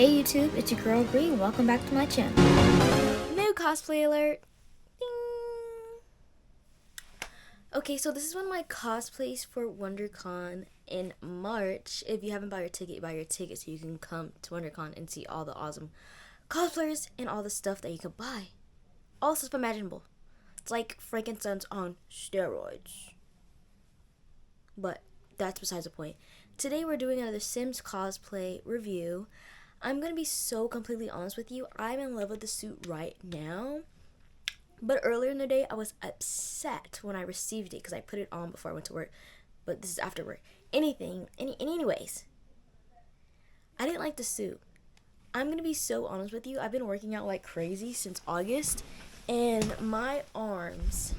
Hey YouTube, it's your girl Green. Welcome back to my channel. New cosplay alert. Ding. Okay, so this is one of my cosplays for WonderCon in March. If you haven't bought your ticket, buy your ticket so you can come to WonderCon and see all the awesome cosplayers and all the stuff that you can buy. All stuff imaginable. It's like frankincense on steroids. But that's besides the point. Today we're doing another Sims cosplay review. I'm going to be so completely honest with you. I'm in love with the suit right now. But earlier in the day, I was upset when I received it because I put it on before I went to work. But this is after work. Anyways, I didn't like the suit. I'm going to be so honest with you. I've been working out like crazy since August. And my arms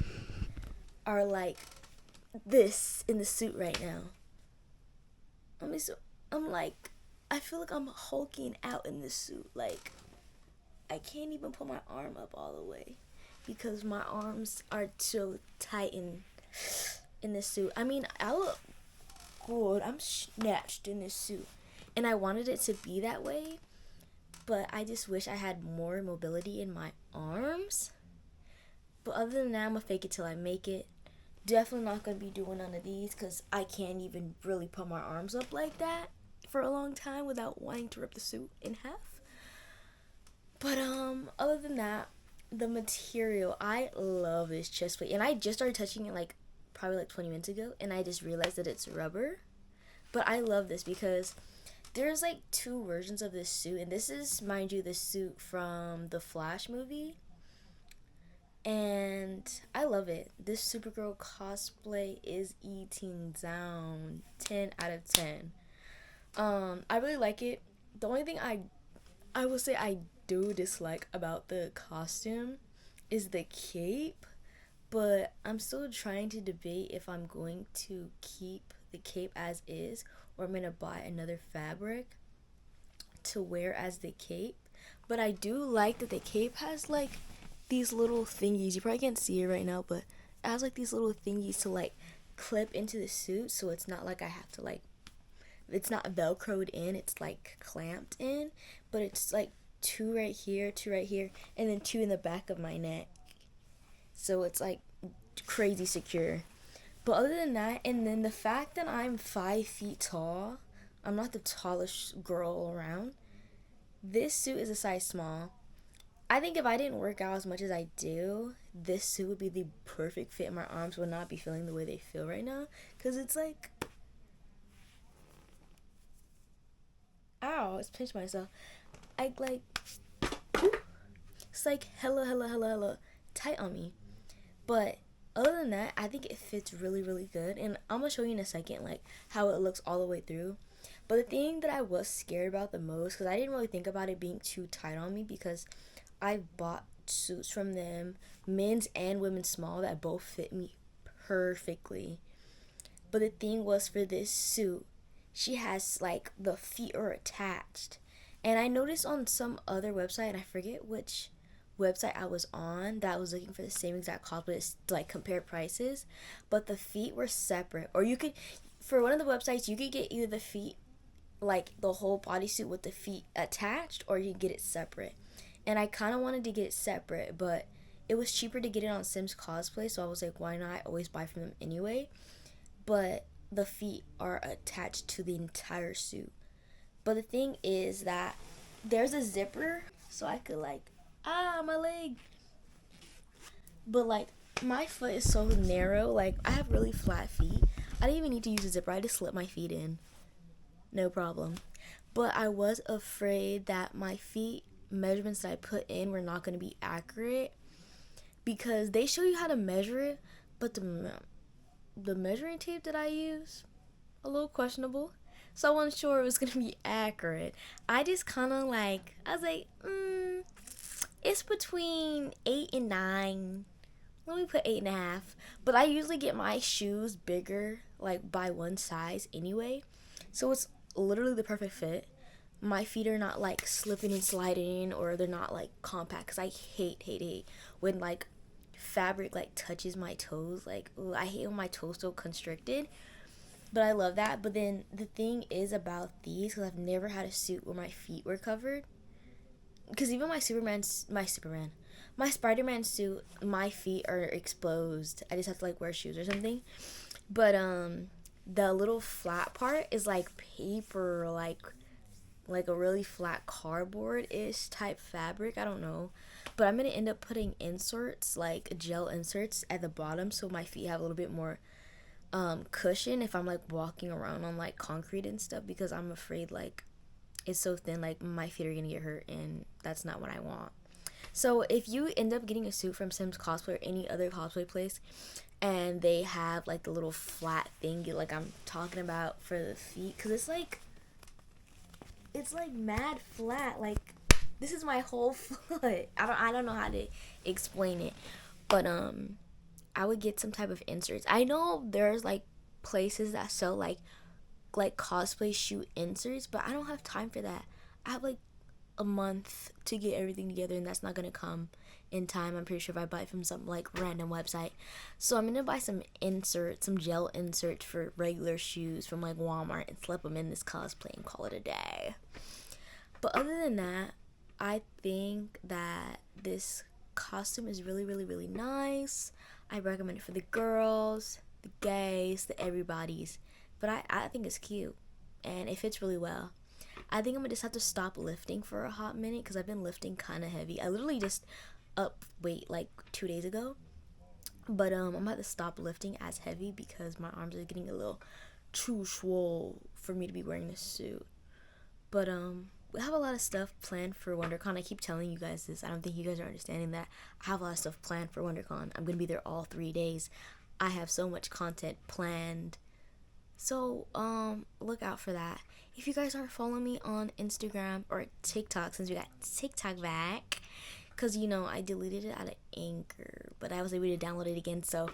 are like this in the suit right now. I feel like I'm hulking out in this suit. Like, I can't even put my arm up all the way because my arms are so tight in this suit. I mean, I look good. I'm snatched in this suit. And I wanted it to be that way, but I just wish I had more mobility in my arms. But other than that, I'm going to fake it till I make it. Definitely not going to be doing none of these because I can't even really put my arms up like that for a long time without wanting to rip the suit in half. But other than that, the material, I love this chest plate. And I just started touching it like probably like 20 minutes ago, and I just realized that it's rubber. But I love this because there's like two versions of this suit, and this is, mind you, the suit from the Flash movie. And I love it. This Supergirl cosplay is eating down. 10 out of 10. I really like it. The only thing I will say I do dislike about the costume is the cape, but I'm still trying to debate if I'm going to keep the cape as is or I'm going to buy another fabric to wear as the cape. But I do like that the cape has like these little thingies. You probably can't see it right now, but it has like these little thingies to like clip into the suit, so it's not like I have to like, it's not velcroed in, it's like clamped in, but it's like two right here, and then two in the back of my neck. So it's like crazy secure. But other than that, and then the fact that I'm 5 feet tall, I'm not the tallest girl around. This suit is a size small. I think if I didn't work out as much as I do, this suit would be the perfect fit. My arms would not be feeling the way they feel right now. Because it's like, ow, I just pinched myself. It's like hella tight on me. But other than that, I think it fits really good. And I'm going to show you in a second, like, how it looks all the way through. But the thing that I was scared about the most, because I didn't really think about it being too tight on me, because I bought suits from them, men's and women's small, that both fit me perfectly. But the thing was, for this suit, she has like the feet are attached. And I noticed on some other website, and I forget which website I was on, that I was looking for the same exact cosplay to like compare prices, but the feet were separate. Or you could, for one of the websites, you could get either the feet, like the whole bodysuit with the feet attached, or you could get it separate. And I kind of wanted to get it separate, but it was cheaper to get it on Sims Cosplay, so I was like, why not? I always buy from them anyway. But the feet are attached to the entire suit. But the thing is that there's a zipper, so I could like, my leg. But like, my foot is so narrow, like I have really flat feet. I didn't even need to use a zipper, I just slip my feet in. No problem. But I was afraid that my feet measurements that I put in were not going to be accurate, because they show you how to measure it, but the measuring tape that I use, a little questionable. So I wasn't sure it was going to be accurate. I just kind of like, I was like, it's between 8 and 9. Let me put 8.5. But I usually get my shoes bigger, like by one size anyway. So it's literally the perfect fit. My feet are not like slipping and sliding, or they're not like compact, because I hate when like fabric like touches my toes. Like, ooh, I hate when my toes so constricted. But I love that. But then the thing is about these, because I've never had a suit where my feet were covered. Because even my Spider-Man suit, my feet are exposed. I just have to like wear shoes or something. But the little flat part is like paper, like a really flat cardboard-ish type fabric. I don't know. But I'm gonna end up putting inserts, like gel inserts at the bottom, so my feet have a little bit more cushion if I'm like walking around on like concrete and stuff, because I'm afraid like it's so thin, like my feet are gonna get hurt, and that's not what I want. So if you end up getting a suit from Sims Cosplay or any other cosplay place, and they have like the little flat thing like I'm talking about for the feet, because it's like mad flat, like this is my whole foot. I don't know how to explain it, but I would get some type of inserts. I know there's like places that sell like cosplay shoe inserts, but I don't have time for that. I have like a month to get everything together, and that's not gonna come in time. I'm pretty sure if I buy it from some like random website. So I'm gonna buy some inserts, some gel inserts for regular shoes from like Walmart, and slip them in this cosplay and call it a day. But other than that, I think that this costume is really, really, really nice. I recommend it for the girls, the gays, the everybody's. But I think it's cute, and it fits really well. I think I'm gonna just have to stop lifting for a hot minute, because I've been lifting kind of heavy. I literally just up weight like 2 days ago, but I'm about to stop lifting as heavy because my arms are getting a little too swole for me to be wearing this suit. But we have a lot of stuff planned for WonderCon. I keep telling you guys this. I don't think you guys are understanding that. I have a lot of stuff planned for WonderCon. I'm gonna be there all 3 days. I have so much content planned. So look out for that. If you guys aren't following me on Instagram or TikTok, since we got TikTok back, because I deleted it out of Anchor, but I was able to download it again. So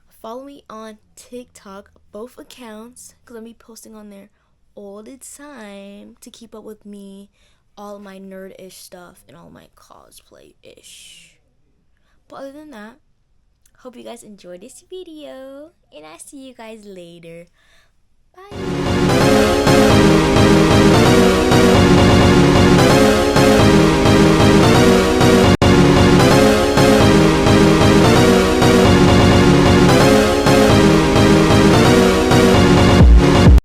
follow me on TikTok, both accounts, because I'll be posting on there all the time to keep up with me, all my nerd-ish stuff, and all my cosplay-ish. But other than that, hope you guys enjoyed this video, and I'll see you guys later. Bye.